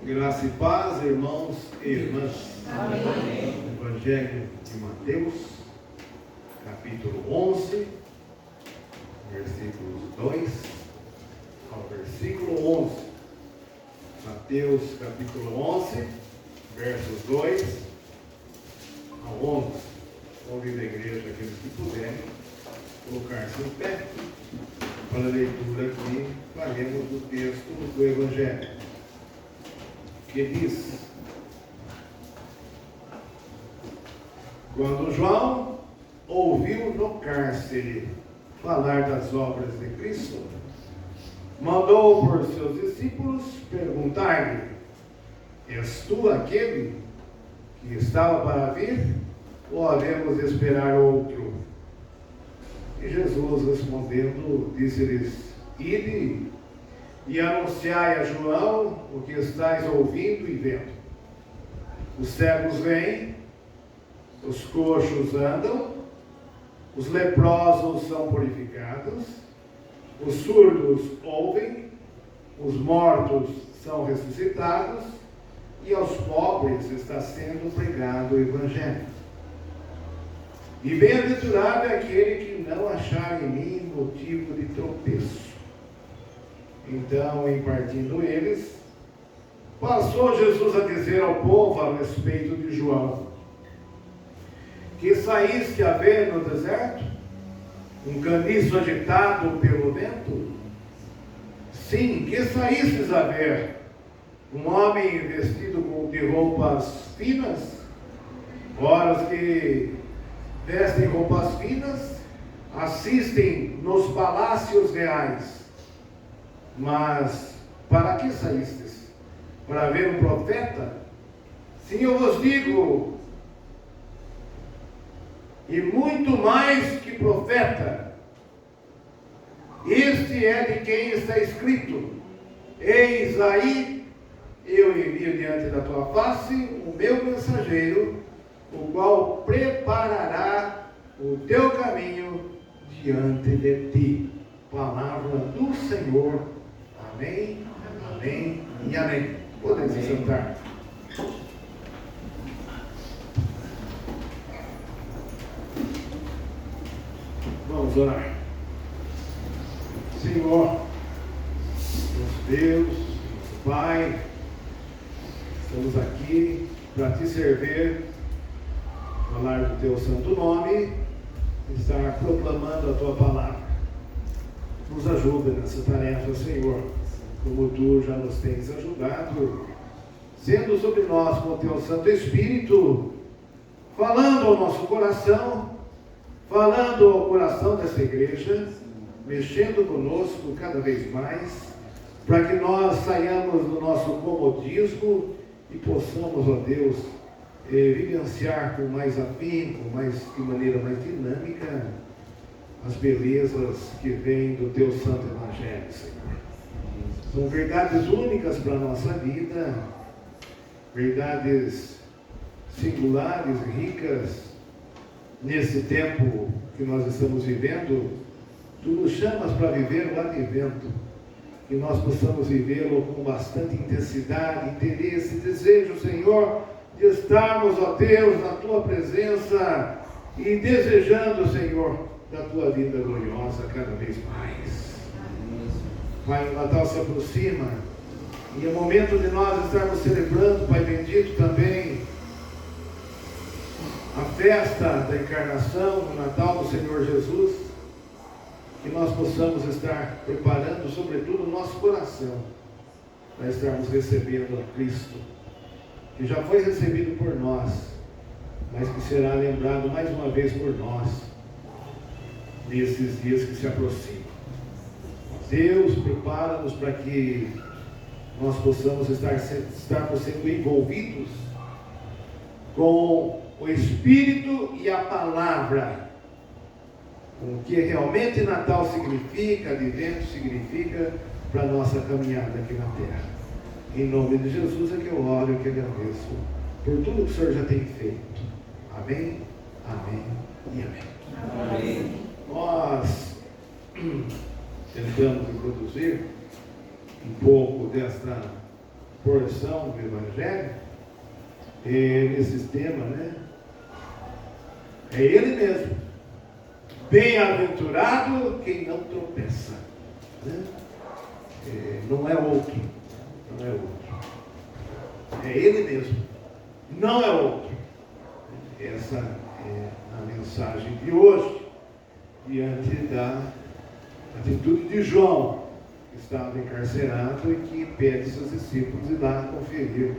Graça e paz, irmãos e irmãs. Amém. Evangelho de Mateus, capítulo 11, versículos 2 ao versículo 11. Mateus, capítulo 11, versos 2 ao 11. Convido a igreja, aqueles que puderem, colocar-se em pé para a leitura aqui. Faremos o texto do Evangelho, que diz: quando João ouviu no cárcere falar das obras de Cristo, mandou por seus discípulos perguntar-lhe: és tu aquele que estava para vir, ou havemos de esperar outro? E Jesus, respondendo, disse-lhes: ide e anunciai a João o que estáis ouvindo e vendo. Os cegos vêm, os coxos andam, os leprosos são purificados, os surdos ouvem, os mortos são ressuscitados, e aos pobres está sendo pregado o Evangelho. E bem-aventurado é aquele que não achar em mim motivo de tropeço. Então, em partindo eles, passou Jesus a dizer ao povo a respeito de João: que saíste a ver no deserto um caniço agitado pelo vento? Sim, que saístes a ver um homem vestido de roupas finas? Ora, os que vestem roupas finas assistem nos palácios reais. Mas para que saístes? Para ver um profeta? Sim, eu vos digo, e muito mais que profeta. Este é de quem está escrito: eis aí, eu envio diante da tua face o meu mensageiro, o qual preparará o teu caminho diante de ti. Palavra do Senhor. Amém, amém e amém. Podem se sentar. Vamos orar. Senhor, nosso Deus, nosso Pai, estamos aqui para te servir, falar do teu santo nome, estar proclamando a tua palavra. Nos ajuda nessa tarefa, Senhor, como tu já nos tens ajudado, sendo sobre nós com o teu Santo Espírito, falando ao nosso coração, falando ao coração dessa igreja, mexendo conosco cada vez mais, para que nós saiamos do nosso comodismo e possamos, ó Deus, vivenciar com mais afinco, de maneira mais dinâmica, as belezas que vêm do teu santo Evangelho, Senhor. São verdades únicas para a nossa vida, verdades singulares, ricas, nesse tempo que nós estamos vivendo. Tu nos chamas para viver o advento, que nós possamos vivê-lo com bastante intensidade, interesse, desejo, Senhor, de estarmos, ó Deus, na tua presença e desejando, Senhor, da tua vida gloriosa cada vez mais. Pai, o Natal se aproxima e é momento de nós estarmos celebrando, Pai bendito, também a festa da encarnação, o Natal do Senhor Jesus, que nós possamos estar preparando, sobretudo, o nosso coração para estarmos recebendo a Cristo, que já foi recebido por nós, mas que será lembrado mais uma vez por nós nesses dias que se aproximam. Deus, prepara-nos para que nós possamos estarmos sendo envolvidos com o Espírito e a Palavra, com o que realmente Natal significa, Advento significa para a nossa caminhada aqui na Terra. Em nome de Jesus é que eu oro e que agradeço por tudo que o Senhor já tem feito. Amém, amém e amém. Amém. Nós tentamos introduzir um pouco desta porção do Evangelho, nesse tema, né? É ele mesmo. Bem-aventurado quem não tropeça, né? Não é outro, não é outro. É ele mesmo, não é outro. Essa é a mensagem de hoje, diante da atitude de João, que estava encarcerado e que pede seus discípulos ir lá conferir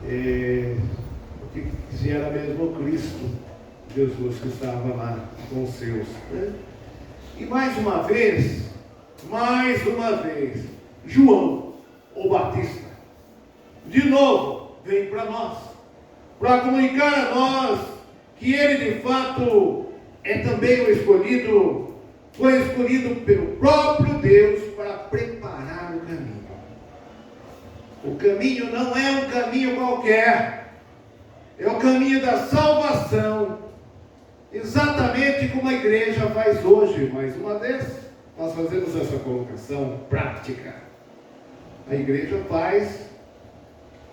o que era mesmo o Cristo, Jesus, que estava lá com os seus, né? E mais uma vez, João, o Batista, de novo, vem para nós, para comunicar a nós que ele de fato é também o escolhido, foi escolhido pelo próprio Deus para preparar o caminho. O caminho não é um caminho qualquer, é o caminho da salvação, exatamente como a igreja faz hoje. Mais uma vez, nós fazemos essa colocação prática. A igreja faz,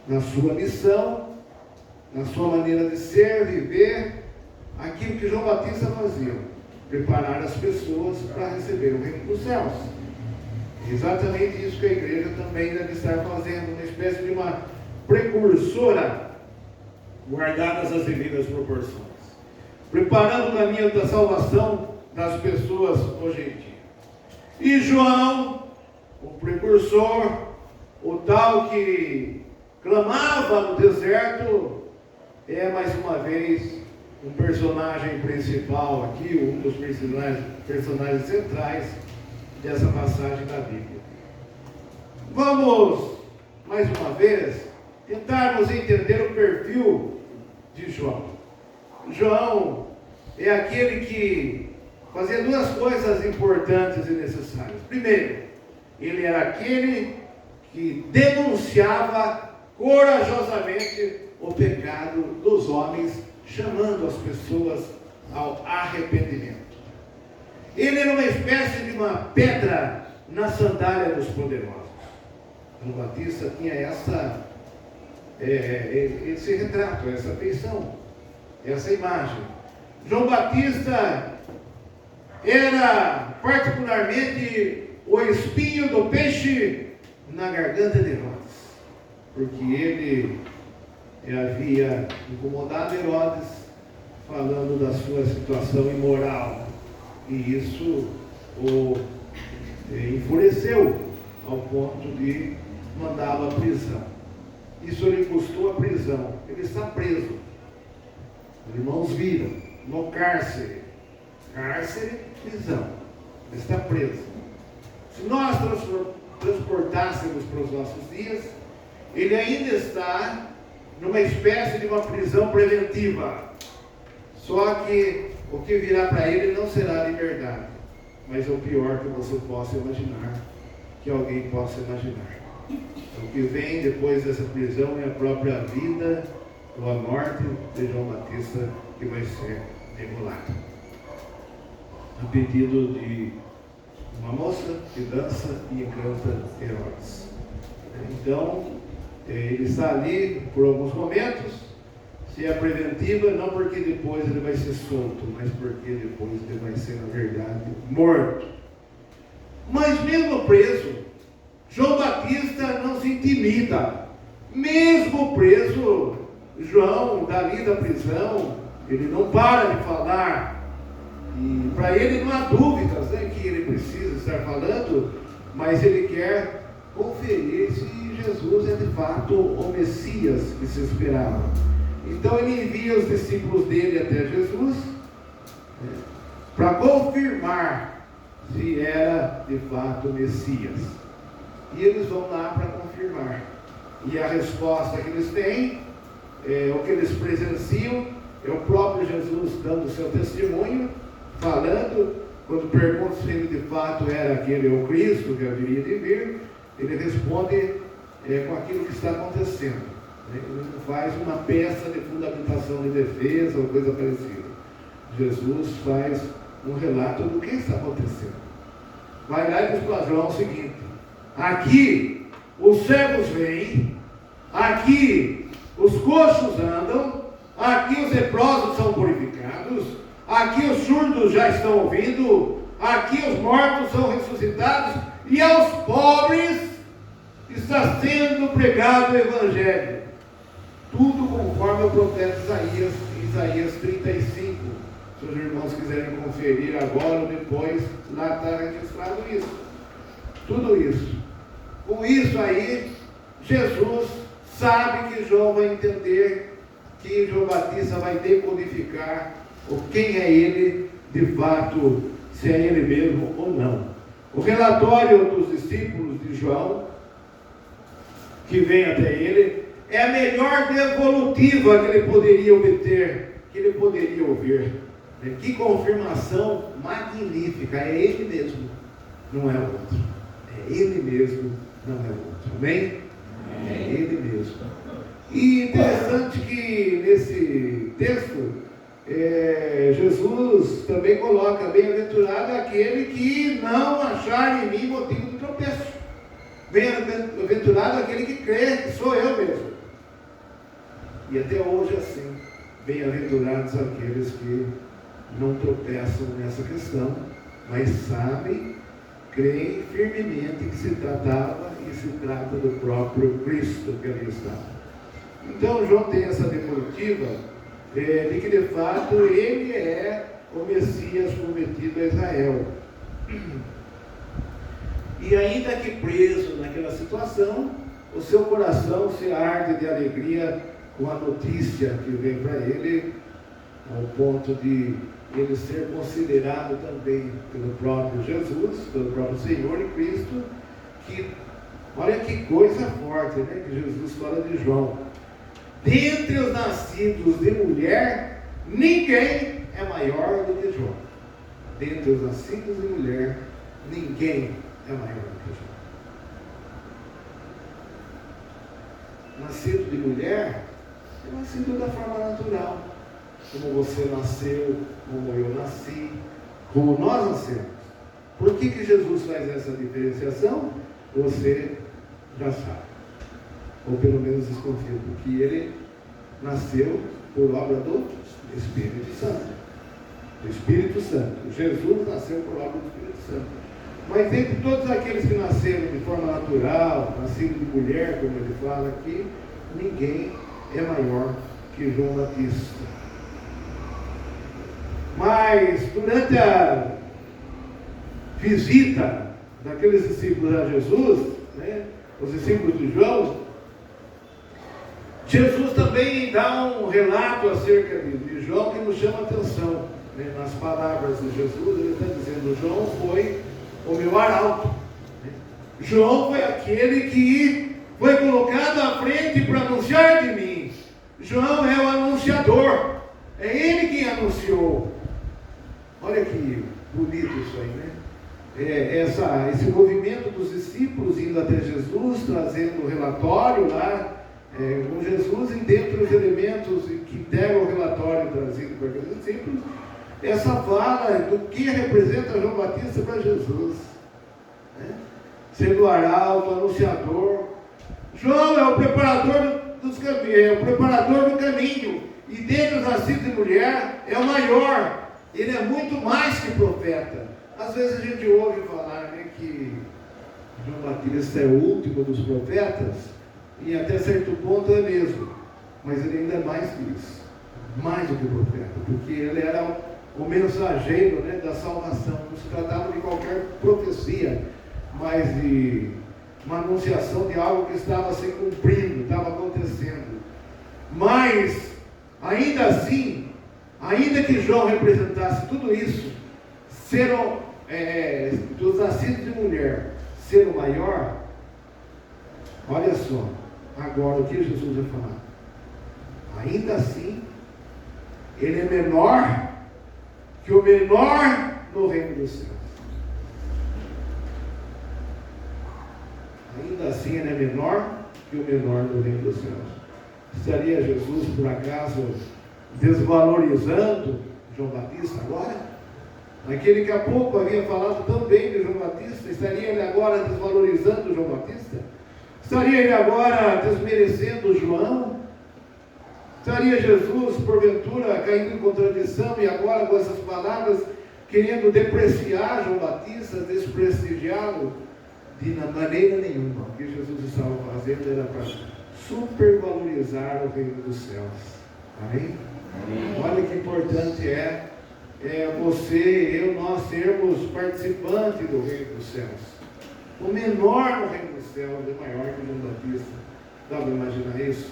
na sua missão, na sua maneira de ser, viver, aquilo que João Batista fazia: preparar as pessoas para receber o reino dos céus. Exatamente isso que a igreja também deve estar fazendo, uma espécie de uma precursora, guardadas as devidas proporções, preparando o caminho da salvação das pessoas hoje em dia. E João, o precursor, o tal que clamava no deserto, é mais uma vez um personagem principal aqui, um dos personagens centrais dessa passagem da Bíblia. Vamos, mais uma vez, tentarmos entender o perfil de João. João é aquele que fazia duas coisas importantes e necessárias. Primeiro, ele era aquele que denunciava corajosamente o pecado dos homens, chamando as pessoas ao arrependimento. Ele era uma espécie de uma pedra na sandália dos poderosos. João Batista tinha esse retrato, essa feição, essa imagem. João Batista era particularmente o espinho do peixe na garganta de Herodes, porque ele havia incomodado Herodes, falando da sua situação imoral, e isso o enfureceu ao ponto de mandá-lo à prisão. Isso lhe custou a prisão. Ele está preso. Os irmãos viram, no cárcere, prisão. Ele está preso. Se nós transportássemos para os nossos dias, ele ainda está numa espécie de uma prisão preventiva. Só que o que virá para ele não será liberdade, mas é o pior que você possa imaginar, que alguém possa imaginar. O que vem depois dessa prisão é a própria vida ou a morte de João Batista, que vai ser degolada, a pedido de uma moça que dança e encanta Herodes. Então, ele está ali por alguns momentos. Se é preventiva, não porque depois ele vai ser solto, mas porque depois ele vai ser, na verdade, morto. Mas mesmo preso, João Batista não se intimida. Mesmo preso, João, dali da prisão, ele não para de falar. E para ele não há dúvidas, né, que ele precisa estar falando, mas ele quer conferir se Jesus é de fato o Messias que se esperava. Então ele envia os discípulos dele até Jesus, para confirmar se era de fato o Messias. E eles vão lá para confirmar. E a resposta que eles têm, o que eles presenciam, é o próprio Jesus dando seu testemunho, falando, quando perguntam se ele de fato era aquele o Cristo que haveria de vir, ele responde com aquilo que está acontecendo. Ele não faz uma peça de fundamentação de defesa ou coisa parecida. Jesus faz um relato do que está acontecendo. Vai lá e diz para João o seguinte: aqui os cegos veem, aqui os coxos andam, aqui os leprosos são purificados, aqui os surdos já estão ouvindo, aqui os mortos são ressuscitados, e aos pobres está sendo pregado o Evangelho. Tudo conforme o profeta Isaías 35. Se os irmãos quiserem conferir agora ou depois, lá está registrado isso. Tudo isso. Com isso aí, Jesus sabe que João vai entender, que João Batista vai decodificar quem é ele de fato, se é ele mesmo ou não. O relatório dos discípulos de João, que vem até ele, é a melhor devolutiva que ele poderia obter, que ele poderia ouvir. Que confirmação magnífica, é ele mesmo, não é outro. É ele mesmo, não é outro. Amém? É ele mesmo. E interessante que nesse texto, Jesus também coloca: bem-aventurado aquele que não achar em mim motivo de tropeço. Bem-aventurado aquele que crê que sou eu mesmo. E até hoje assim, bem-aventurados aqueles que não tropeçam nessa questão, mas sabem, creem firmemente que se tratava e se trata do próprio Cristo que ali estava. Então João tem essa devolutiva de que de fato ele é o Messias prometido a Israel. E ainda que preso naquela situação, o seu coração se arde de alegria com a notícia que vem para ele, ao ponto de ele ser considerado também pelo próprio Jesus, pelo próprio Senhor e Cristo, que, olha que coisa forte, né, que Jesus fala de João: dentre os nascidos de mulher, ninguém é maior do que João. Dentre os nascidos de mulher, ninguém é maior do que João. Nascido de mulher, é nascido da forma natural, como você nasceu, como eu nasci, como nós nascemos. Por que Jesus faz essa diferenciação? Você já sabe, ou pelo menos desconfia, porque ele nasceu por obra do Espírito Santo. O Espírito Santo. Jesus nasceu por obra do Espírito Santo. Mas entre todos aqueles que nasceram de forma natural, nascido de mulher, como ele fala aqui, ninguém é maior que João Batista. Mas durante a visita daqueles discípulos a Jesus, né, os discípulos de João, Jesus também dá um relato acerca de João que nos chama a atenção, né? Nas palavras de Jesus, ele está dizendo: João foi o meu arauto, né? João foi aquele que foi colocado à frente para anunciar de mim. João é o anunciador, é ele quem anunciou. Olha que bonito isso aí, né? Esse movimento dos discípulos indo até Jesus, trazendo o relatório lá, com Jesus, e dentre os elementos que deram o relatório trazido para aqueles discípulos, essa fala do que representa João Batista para Jesus, né? Sendo o arauto, o anunciador. João é o preparador dos caminhos, é o preparador do caminho, e dentre os nascidos de mulher é o maior. Ele é muito mais que profeta. Às vezes a gente ouve falar, né, que João Batista é o último dos profetas, e até certo ponto é mesmo, mas ele ainda é mais que isso, mais do que profeta, porque ele era o mensageiro, né, da salvação. Não se tratava de qualquer profecia, mas de uma anunciação de algo que estava se cumprindo, estava acontecendo. Mas ainda assim, ainda que João representasse tudo isso, ser dos nascidos de mulher, ser o maior, olha só, agora o que Jesus vai falar. Ainda assim, ele é menor que o menor no reino dos céus. Ainda assim, ele é menor que o menor no reino dos céus. Estaria Jesus, por acaso, desvalorizando João Batista agora? Aquele que há pouco havia falado tão bem de João Batista, estaria ele agora desvalorizando João Batista? Estaria ele agora desmerecendo João? Estaria Jesus, porventura, caindo em contradição e agora com essas palavras querendo depreciar João Batista, desprestigiá-lo? De maneira nenhuma. O que Jesus estava fazendo era para supervalorizar o reino dos céus. Amém? Amém. Olha que importante é você, eu, nós sermos participantes do reino dos céus. O menor no reino dos céus é maior que João Batista. Dá para imaginar isso?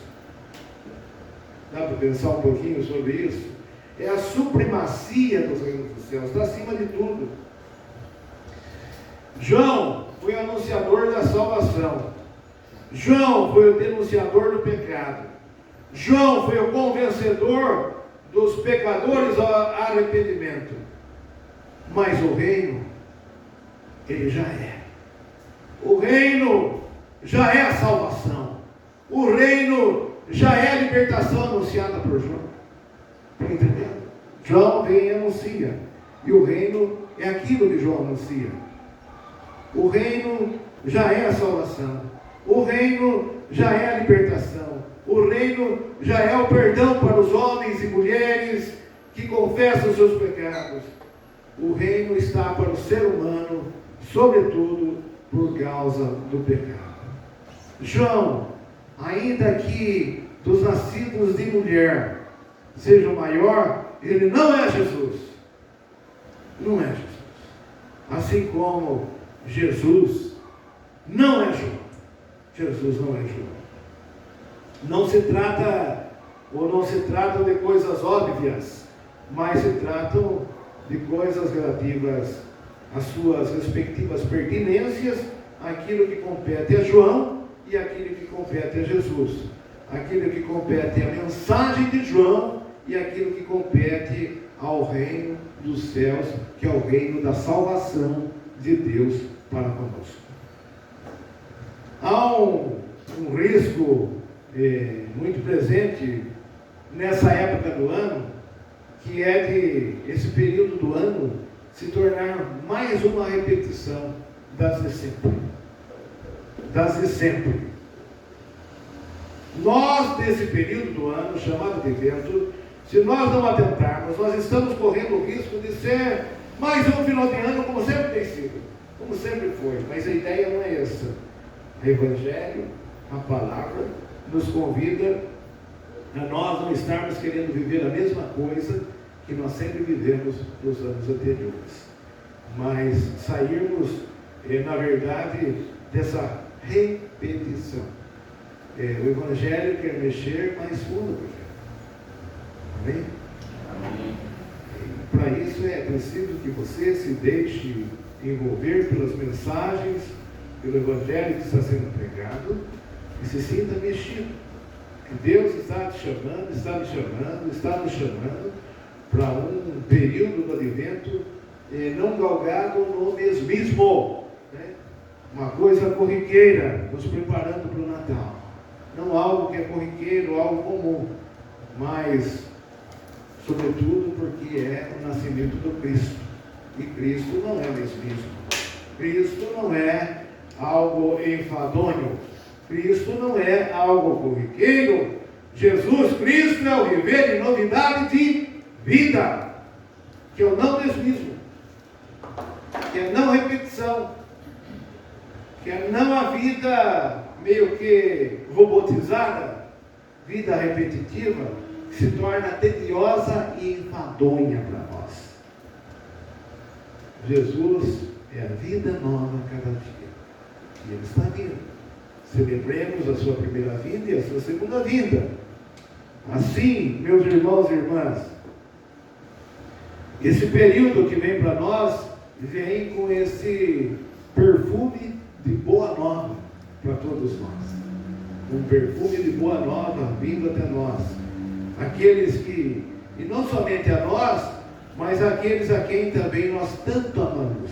Dá para pensar um pouquinho sobre isso? É a supremacia dos reinos dos céus, está acima de tudo. João foi o anunciador da salvação. João foi o denunciador do pecado. João foi o convencedor dos pecadores ao arrependimento. Mas o reino, ele já é. O reino já é a salvação. O reino já é a libertação anunciada por João. Está entendendo? João vem e anuncia. E o reino é aquilo que João anuncia. O reino já é a salvação. O reino já é a libertação. O reino já é o perdão para os homens e mulheres que confessam os seus pecados. O reino está para o ser humano, sobretudo por causa do pecado. João, ainda que dos nascidos de mulher seja o maior, ele não é Jesus. Não é Jesus. Assim como Jesus não é João. Jesus não é João. Não se trata de coisas óbvias, mas se tratam de coisas relativas às suas respectivas pertinências, aquilo que compete a João e aquilo que compete a Jesus. Aquilo que compete à mensagem de João e aquilo que compete ao reino dos céus, que é o reino da salvação de Deus para conosco. Há um risco muito presente nessa época do ano, que é de esse período do ano se tornar mais uma repetição das de sempre. Das de sempre. Nós, nesse período do ano, chamado de vento, se nós não atentarmos, nós estamos correndo o risco de ser mais um final de ano como sempre tem sido, como sempre foi. Mas a ideia não é essa. O Evangelho, a palavra, nos convida a nós não estarmos querendo viver a mesma coisa que nós sempre vivemos nos anos anteriores, mas sairmos, na verdade, dessa repetição. O Evangelho quer mexer mais fundo com o Evangelho. Amém? Amém. Para isso é preciso que você se deixe envolver pelas mensagens, pelo Evangelho que está sendo pregado e se sinta mexido. Que Deus está te chamando, está me chamando, está nos chamando para um período do advento não galgado no mesmismo, né? Uma coisa corriqueira, nos preparando para o Natal. Não algo que é corriqueiro, algo comum, mas sobretudo porque é o nascimento do Cristo. E Cristo não é mesmismo. Cristo não é algo enfadonho. Cristo não é algo corriqueiro. Jesus Cristo é o viver em novidade de vida, que é o não mesmismo, que é não repetição, que é não a vida meio que robotizada, vida repetitiva, que se torna tediosa e enfadonha para nós. Jesus é a vida nova a cada dia, e Ele está vindo. Celebremos a sua primeira vinda e a sua segunda vinda. Assim, meus irmãos e irmãs, esse período que vem para nós, vem com esse perfume de boa nova para todos nós. Um perfume de boa nova vindo até nós. Aqueles que, e não somente a nós, mas aqueles a quem também nós tanto amamos,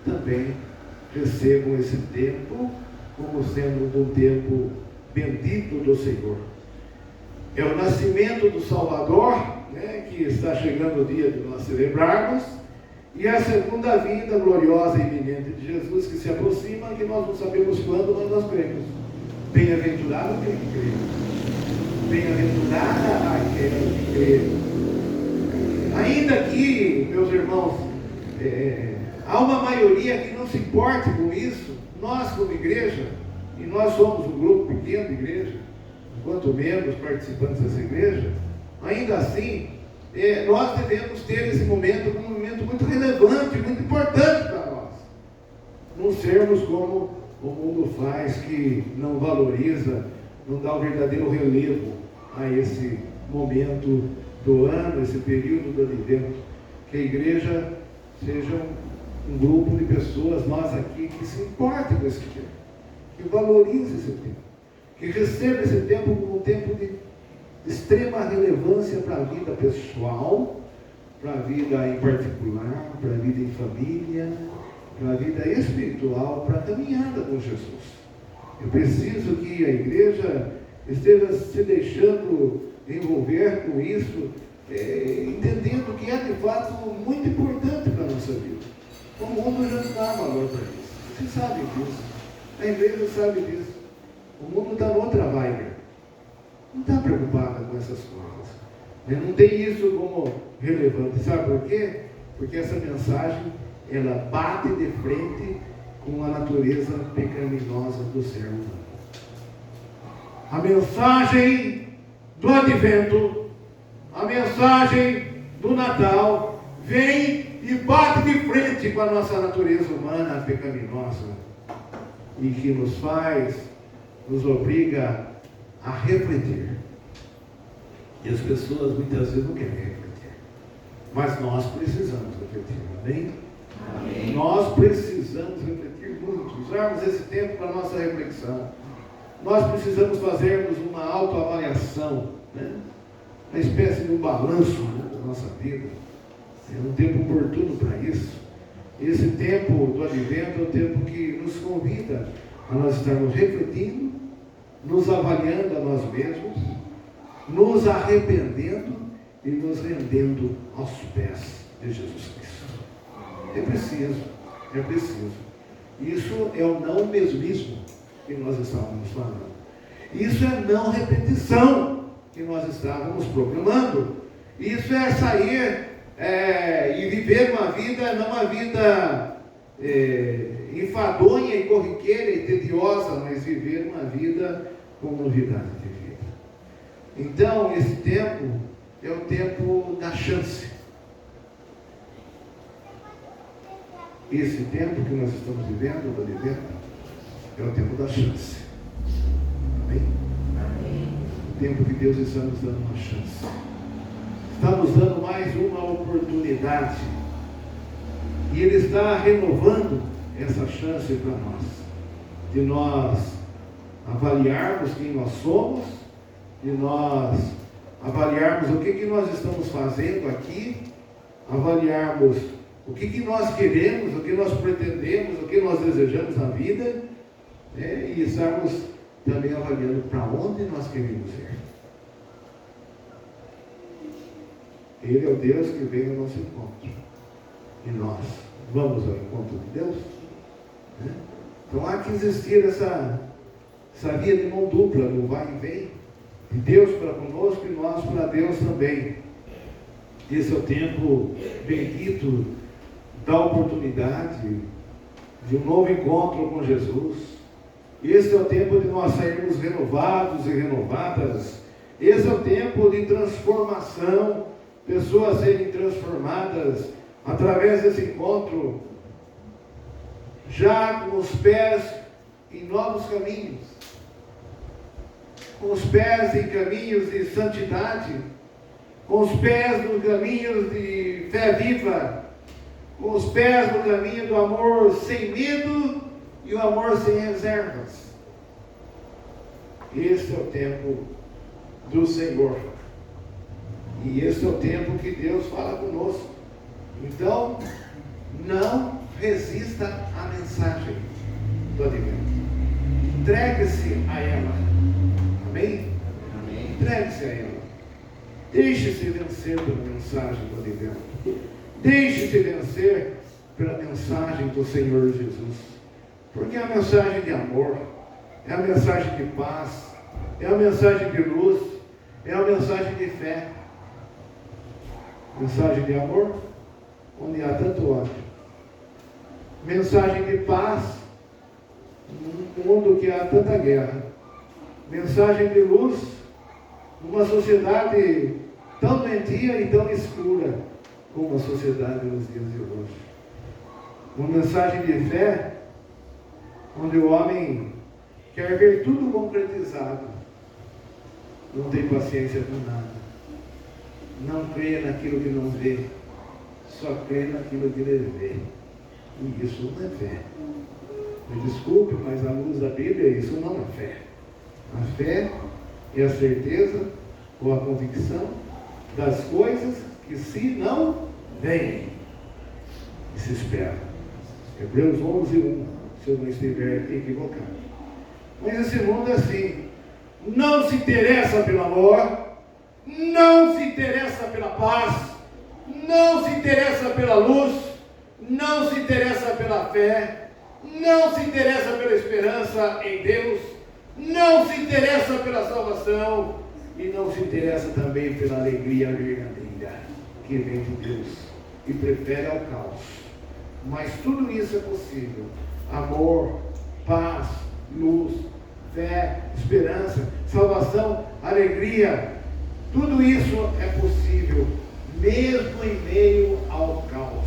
também recebam esse tempo como sendo um tempo bendito do Senhor. É o nascimento do Salvador, né, que está chegando o dia de nós celebrarmos, e a segunda vinda gloriosa e iminente de Jesus que se aproxima, que nós não sabemos quando, mas nós cremos. Bem-aventurado aquele que crê. Bem-aventurada aquela que crê. Ainda que, meus irmãos, há uma maioria que não se importe com isso. Nós, como igreja, e nós somos um grupo pequeno de igreja, enquanto membros participantes dessa igreja, ainda assim, nós devemos ter esse momento como um momento muito relevante, muito importante para nós. Não sermos como o mundo faz, que não valoriza, não dá o verdadeiro relevo a esse momento do ano, esse período do advento. Que a igreja seja um grupo de pessoas, nós aqui, que se importe com esse tempo, que valorize esse tempo, que receba esse tempo como um tempo de extrema relevância para a vida pessoal, para a vida em particular, para a vida em família, para a vida espiritual, para a caminhada com Jesus. Eu preciso que a igreja esteja se deixando envolver com isso, entendendo que é de fato muito importante para a nossa vida. O mundo já não dá valor para isso. Vocês sabem disso. A igreja sabe disso. O mundo está noutra vibe. Não está preocupada com essas coisas. Não tem isso como relevante. Sabe por quê? Porque essa mensagem, ela bate de frente com a natureza pecaminosa do ser humano. A mensagem do advento, a mensagem do Natal, vem e bate de frente com a nossa natureza humana pecaminosa, e que nos obriga a refletir. E as pessoas muitas vezes não querem refletir, mas nós precisamos refletir, amém? Amém. Nós precisamos refletir muito, usarmos esse tempo para a nossa reflexão. Nós precisamos fazermos uma autoavaliação, uma espécie de um balanço da nossa vida. É um tempo oportuno para isso. Esse tempo do advento é o tempo que nos convida a nós estarmos refletindo, nos avaliando a nós mesmos, nos arrependendo e nos rendendo aos pés de Jesus Cristo. É preciso. Isso é o não mesmismo que nós estávamos falando. Isso é não repetição que nós estávamos proclamando. Isso é sair e viver uma vida, não uma vida enfadonha e corriqueira e tediosa, mas viver uma vida com novidade de vida. Então, esse tempo é o tempo da chance. Esse tempo que nós estamos vivendo, do advento, é o tempo da chance. Amém? Amém. O tempo que Deus está nos dando uma chance. Está nos dando mais uma oportunidade. E Ele está renovando essa chance para nós. De nós avaliarmos quem nós somos, de nós avaliarmos o que nós estamos fazendo aqui, avaliarmos o que nós queremos, o que nós pretendemos, o que nós desejamos na vida, e estarmos também avaliando para onde nós queremos ir. Ele é o Deus que vem ao nosso encontro. E nós vamos ao encontro de Deus. Então há que existir essa via de mão dupla, do vai e vem, de Deus para conosco e nós para Deus também. Esse é o tempo bendito da oportunidade de um novo encontro com Jesus. Esse é o tempo de nós sairmos renovados e renovadas. Esse é o tempo de transformação, pessoas serem transformadas através desse encontro, já com os pés em novos caminhos, com os pés em caminhos de santidade, com os pés nos caminhos de fé viva, com os pés no caminho do amor sem medo e o amor sem reservas. Esse é o tempo do Senhor. E esse é o tempo que Deus fala conosco. Então, não resista à mensagem do advento. Entregue-se a ela. Amém? Amém. Entregue-se a ela. Deixe-se vencer pela mensagem do advento. Deixe-se vencer pela mensagem do Senhor Jesus. Porque é a mensagem de amor, é a mensagem de paz, é a mensagem de luz, é a mensagem de fé. Mensagem de amor, onde há tanto ódio. Mensagem de paz, num mundo que há tanta guerra. Mensagem de luz, numa sociedade tão doentia e tão escura como a sociedade nos dias de hoje. Uma mensagem de fé, onde o homem quer ver tudo concretizado, não tem paciência com nada, não crê naquilo que não vê, só crê naquilo que ele vê. E isso não é fé. Me desculpe, mas à luz da Bíblia, isso não é fé. A fé é a certeza ou a convicção das coisas que se não veem e se esperam. Hebreus 11:1, se eu não estiver equivocado. Mas esse mundo é assim, não se interessa pelo amor, não se interessa pela paz, não se interessa pela luz, não se interessa pela fé, não se interessa pela esperança em Deus, não se interessa pela salvação e não se interessa também pela alegria verdadeira que vem de Deus e prefere ao caos. Mas tudo isso é possível: amor, paz, luz, fé, esperança, salvação, alegria. Tudo isso é possível mesmo em meio ao caos.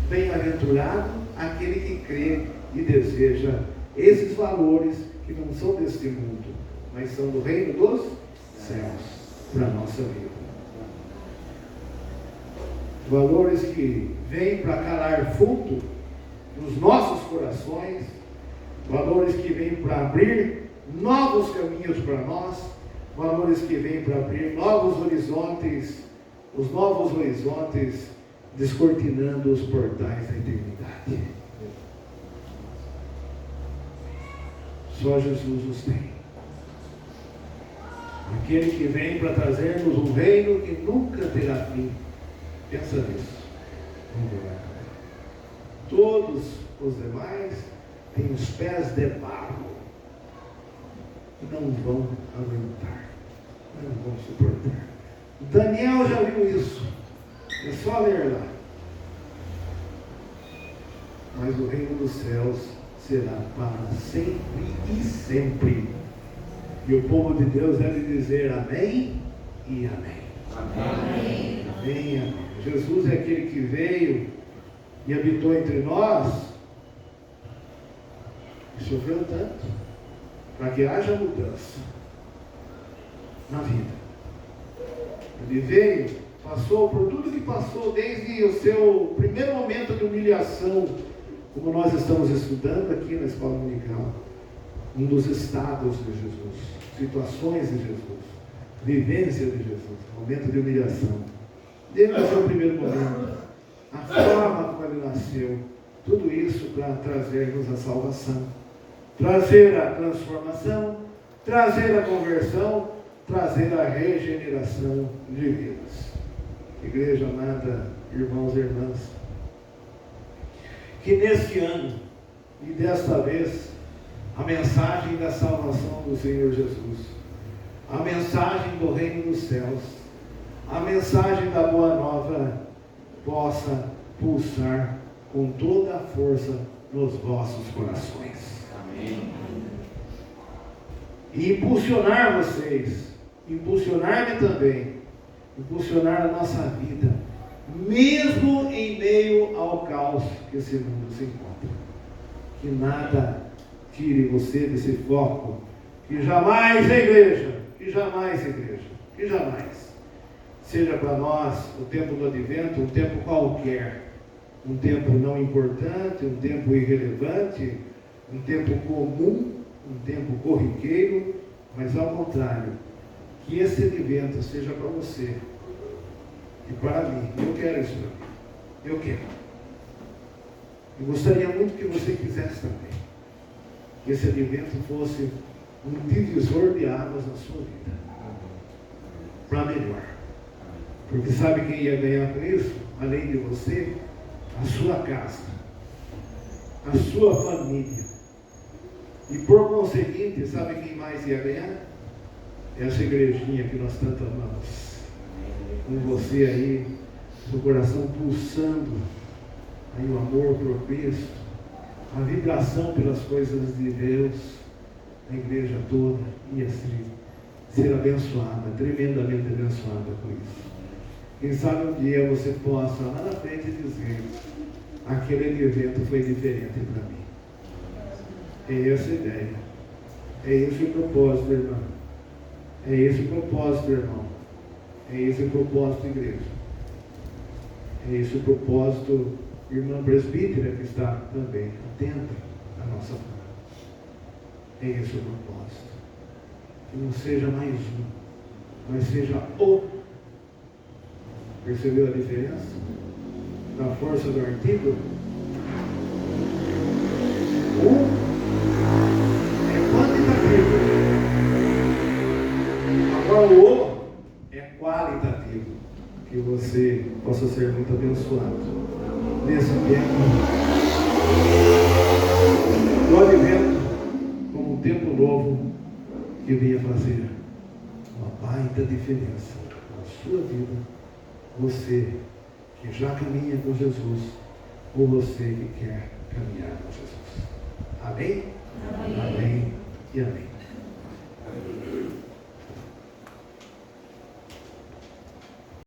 Bem-aventurado aquele que crê e deseja esses valores que não são deste mundo, mas são do reino dos céus para a nossa vida. Valores que vêm para calar fundo nos nossos corações, valores que vêm para abrir novos caminhos para nós, valores que vêm para abrir novos horizontes, os novos horizontes descortinando os portais da eternidade. Só Jesus os tem. Aquele que vem para trazer-nos um reino que nunca terá fim. Pensa nisso. Todos os demais têm os pés de barro. Não vão aguentar. Não vão suportar. Daniel já viu isso. É só ler lá. Mas o reino dos céus será para sempre e sempre. E o povo de Deus deve dizer amém e amém. Amém. Amém, amém. Jesus é aquele que veio e habitou entre nós. E sofreu tanto para que haja mudança na vida. Ele veio, passou por tudo que passou desde o seu primeiro momento de humilhação, como nós estamos estudando aqui na escola dominical, um dos estados de Jesus, situações de Jesus, vivência de Jesus, momento de humilhação. Desde o seu primeiro momento, a forma como ele nasceu, tudo isso para trazer-nos a salvação, trazer a transformação, trazer a conversão, trazer a regeneração de vidas. Igreja amada, irmãos e irmãs, que neste ano e desta vez a mensagem da salvação do Senhor Jesus, a mensagem do reino dos céus, a mensagem da boa nova possa pulsar com toda a força nos vossos corações. Amém. E impulsionar vocês, impulsionar-me também, impulsionar a nossa vida, mesmo em meio ao caos que esse mundo se encontra. Que nada tire você desse foco. Que jamais a igreja, que jamais seja para nós o tempo do advento um tempo qualquer, um tempo não importante, um tempo irrelevante, um tempo comum, um tempo corriqueiro, mas ao contrário, que esse advento seja para você e para mim. Eu quero isso para mim. Eu quero. Eu gostaria muito que você quisesse também. Que esse advento fosse um divisor de águas na sua vida. Para melhor. Porque sabe quem ia ganhar com isso? Além de você, a sua casa, a sua família, E por conseguinte, sabe quem mais ia ganhar? Essa igrejinha que nós tanto amamos. Com você aí, seu coração pulsando, aí o amor por Cristo, a vibração pelas coisas de Deus, a igreja toda ia ser abençoada, tremendamente abençoada com isso. Quem sabe um dia você possa lá na frente dizer: aquele evento foi diferente para mim. É essa a ideia. É esse o propósito, irmão. É esse o propósito, irmão. É esse o propósito, igreja. É esse o propósito, irmã presbítera que está também atenta à nossa fala. É esse o propósito. Que não seja mais um, mas seja o. Percebeu a diferença? Da força do artigo? O é quantitativo. Agora o é qualitativo. Que você possa ser muito abençoado nesse tempo do advento, como um tempo novo que venha fazer uma baita diferença na sua vida. Você que já caminha com Jesus, ou você que quer caminhar com Jesus. Amém? Amém, amém e amém.